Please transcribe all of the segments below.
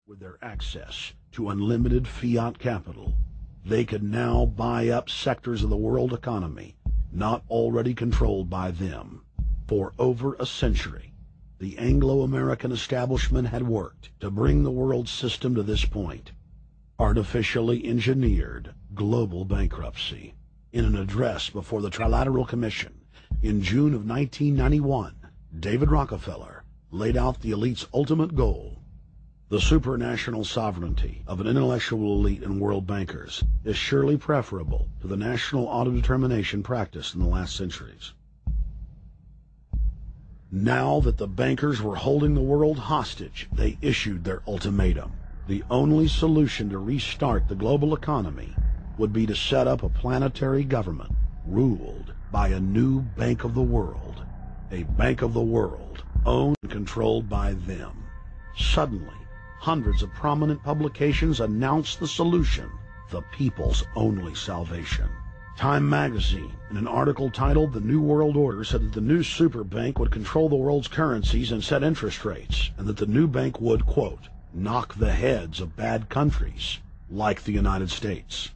With their access to unlimited fiat capital, they could now buy up sectors of the world economy not already controlled by them. For over a century, the Anglo-American establishment had worked to bring the world system to this point. Artificially engineered global bankruptcy. In an address before the Trilateral Commission in June of 1991, David Rockefeller laid out the elite's ultimate goal. The supranational sovereignty of an intellectual elite and world bankers is surely preferable to the national autodetermination practiced in the last centuries. Now that the bankers were holding the world hostage, they issued their ultimatum. The only solution to restart the global economy would be to set up a planetary government ruled by a new Bank of the World, a Bank of the World owned and controlled by them. Suddenly, hundreds of prominent publications announced the solution, the people's only salvation. Time magazine, in an article titled "The New World Order," said that the new super bank would control the world's currencies and set interest rates, and that the new bank would, quote, knock the heads of bad countries like the United States.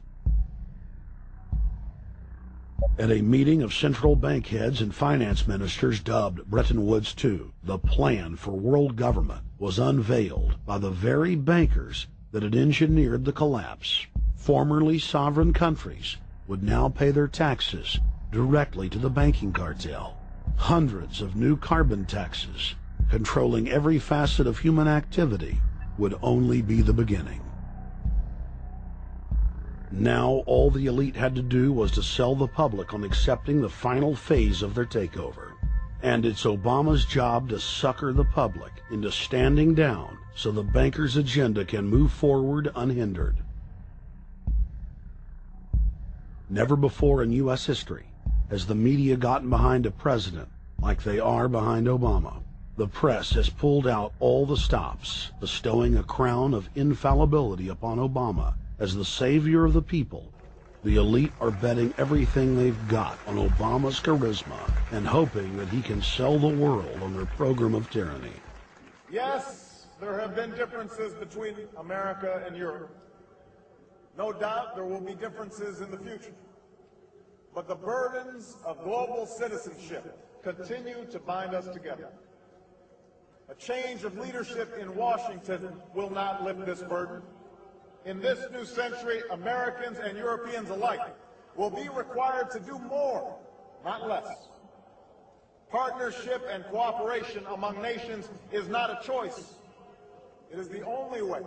At a meeting of central bank heads and finance ministers dubbed Bretton Woods II, the plan for world government was unveiled by the very bankers that had engineered the collapse. Formerly sovereign countries would now pay their taxes directly to the banking cartel. Hundreds of new carbon taxes, controlling every facet of human activity, would only be the beginning. Now all the elite had to do was to sell the public on accepting the final phase of their takeover. And it's Obama's job to sucker the public into standing down so the bankers' agenda can move forward unhindered. Never before in U.S. history has the media gotten behind a president like they are behind Obama. The press has pulled out all the stops, bestowing a crown of infallibility upon Obama as the savior of the people. The elite are betting everything they've got on Obama's charisma and hoping that he can sell the world on their program of tyranny. Yes, there have been differences between America and Europe. No doubt there will be differences in the future. But the burdens of global citizenship continue to bind us together. A change of leadership in Washington will not lift this burden. In this new century, Americans and Europeans alike will be required to do more, not less. Partnership and cooperation among nations is not a choice. It is the only way.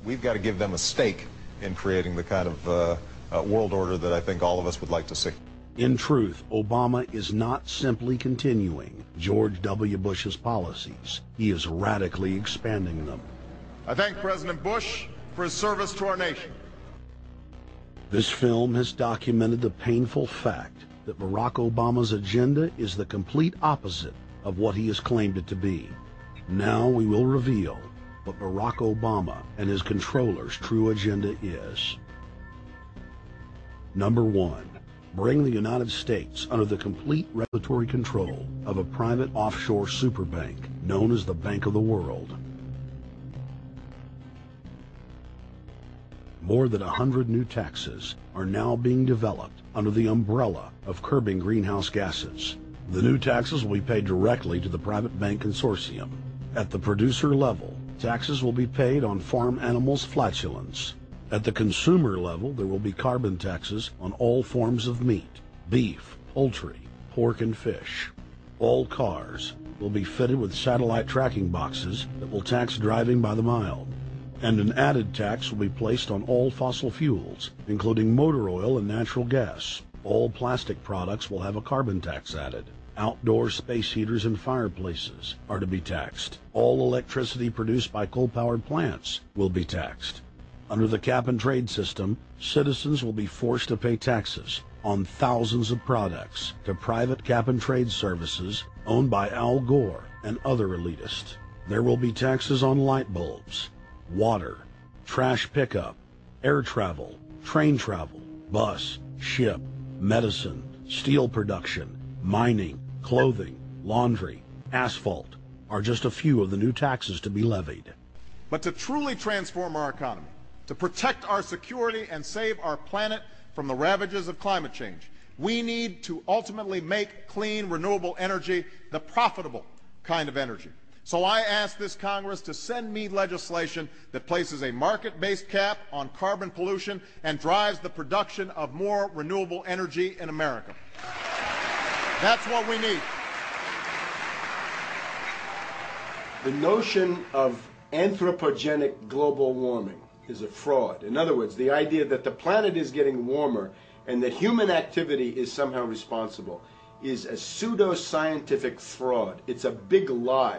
We've got to give them a stake in creating the kind of world order that I think all of us would like to see. In truth, Obama is not simply continuing George W. Bush's policies. He is radically expanding them. I thank President Bush for his service to our nation. This film has documented the painful fact that Barack Obama's agenda is the complete opposite of what he has claimed it to be. Now we will reveal what Barack Obama and his controllers' true agenda is. Number 1. Bring the United States under the complete regulatory control of a private offshore superbank known as the Bank of the World. More than 100 new taxes are now being developed under the umbrella of curbing greenhouse gases. The new taxes will be paid directly to the private bank consortium. At the producer level, taxes will be paid on farm animals' flatulence. At the consumer level, there will be carbon taxes on all forms of meat, beef, poultry, pork, and fish. All cars will be fitted with satellite tracking boxes that will tax driving by the mile. And an added tax will be placed on all fossil fuels, including motor oil and natural gas. All plastic products will have a carbon tax added. Outdoor space heaters and fireplaces are to be taxed. All electricity produced by coal-powered plants will be taxed. Under the cap-and-trade system, citizens will be forced to pay taxes on thousands of products to private cap-and-trade services owned by Al Gore and other elitists. There will be taxes on light bulbs, water, trash pickup, air travel, train travel, bus, ship, medicine, steel production, mining, clothing, laundry, asphalt are just a few of the new taxes to be levied. But to truly transform our economy, to protect our security and save our planet from the ravages of climate change, we need to ultimately make clean, renewable energy the profitable kind of energy. So I ask this Congress to send me legislation that places a market-based cap on carbon pollution and drives the production of more renewable energy in America. That's what we need. The notion of anthropogenic global warming is a fraud. In other words, the idea that the planet is getting warmer and that human activity is somehow responsible is a pseudo-scientific fraud. It's a big lie.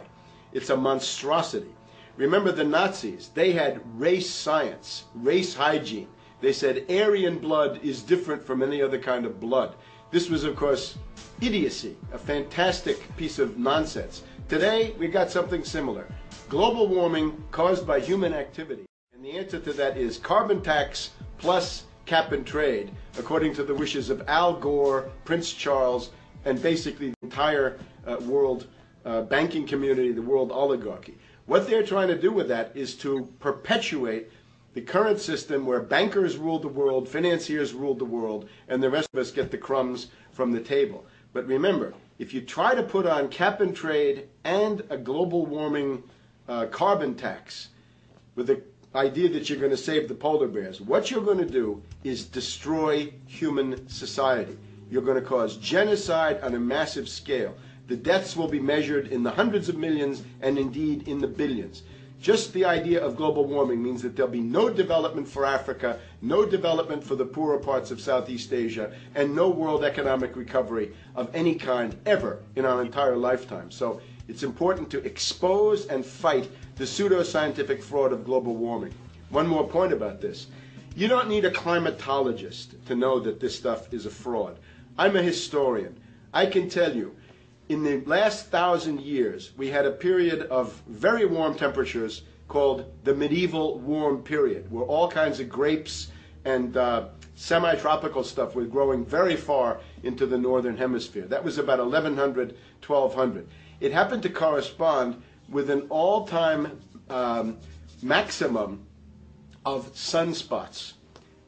It's a monstrosity. Remember the Nazis, they had race science, race hygiene. They said Aryan blood is different from any other kind of blood. This was, of course, idiocy, a fantastic piece of nonsense. Today, we got something similar. Global warming caused by human activity. And the answer to that is carbon tax plus cap and trade, according to the wishes of Al Gore, Prince Charles, and basically the entire world banking community, the world oligarchy. What they're trying to do with that is to perpetuate the current system where bankers rule the world, financiers rule the world, and the rest of us get the crumbs from the table. But remember, if you try to put on cap and trade and a global warming carbon tax with the idea that you're going to save the polar bears, what you're going to do is destroy human society. You're going to cause genocide on a massive scale. The deaths will be measured in the hundreds of millions and indeed in the billions. Just the idea of global warming means that there'll be no development for Africa, no development for the poorer parts of Southeast Asia, and no world economic recovery of any kind ever in our entire lifetime. So it's important to expose and fight the pseudo-scientific fraud of global warming. One more point about this. You don't need a climatologist to know that this stuff is a fraud. I'm a historian. I can tell you, in the last 1,000 years, we had a period of very warm temperatures called the medieval warm period, where all kinds of grapes and semi-tropical stuff was growing very far into the northern hemisphere. That was about 1100, 1200. It happened to correspond with an all-time maximum of sunspots.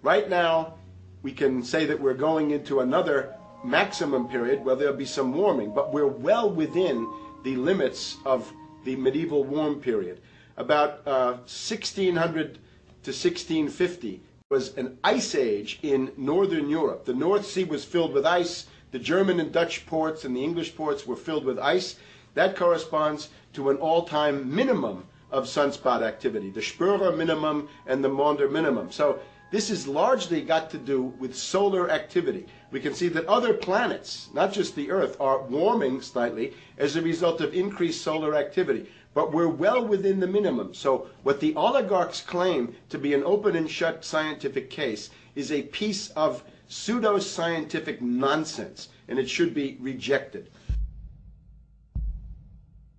Right now, we can say that we're going into another maximum period where there'll be some warming, but we're well within the limits of the medieval warm period. About 1600 to 1650 was an ice age in northern Europe. The North Sea was filled with ice. The German and Dutch ports and the English ports were filled with ice. That corresponds to an all-time minimum of sunspot activity, the Spörer minimum and the Maunder minimum. So this has largely got to do with solar activity. We can see that other planets, not just the Earth, are warming slightly as a result of increased solar activity. But we're well within the minimum. So what the oligarchs claim to be an open and shut scientific case is a piece of pseudo-scientific nonsense, and it should be rejected.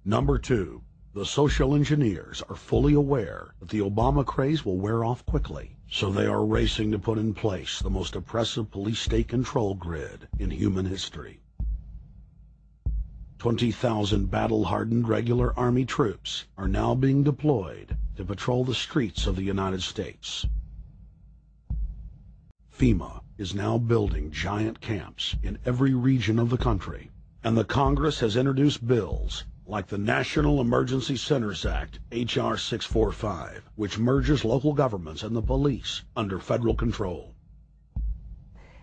Number 2. The social engineers are fully aware that the Obama craze will wear off quickly, so they are racing to put in place the most oppressive police state control grid in human history. 20,000 battle-hardened regular Army troops are now being deployed to patrol the streets of the United States. FEMA is now building giant camps in every region of the country, and the Congress has introduced bills like the National Emergency Centers Act, H.R. 645, which merges local governments and the police under federal control.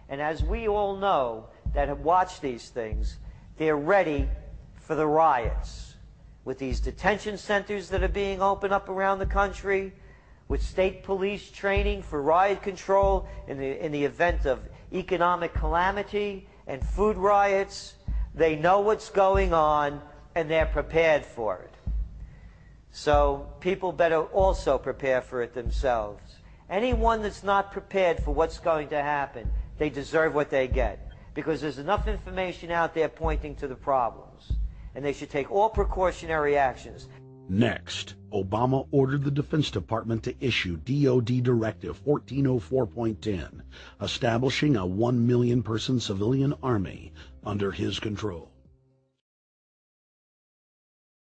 And as we all know that have watched these things, they're ready for the riots. With these detention centers that are being opened up around the country, with state police training for riot control in the event of economic calamity and food riots, they know what's going on and they're prepared for it. So people better also prepare for it themselves. Anyone that's not prepared for what's going to happen, they deserve what they get, because there's enough information out there pointing to the problems, and they should take all precautionary actions. Next, Obama ordered the Defense Department to issue DoD Directive 1404.10, establishing a 1 million person civilian army under his control.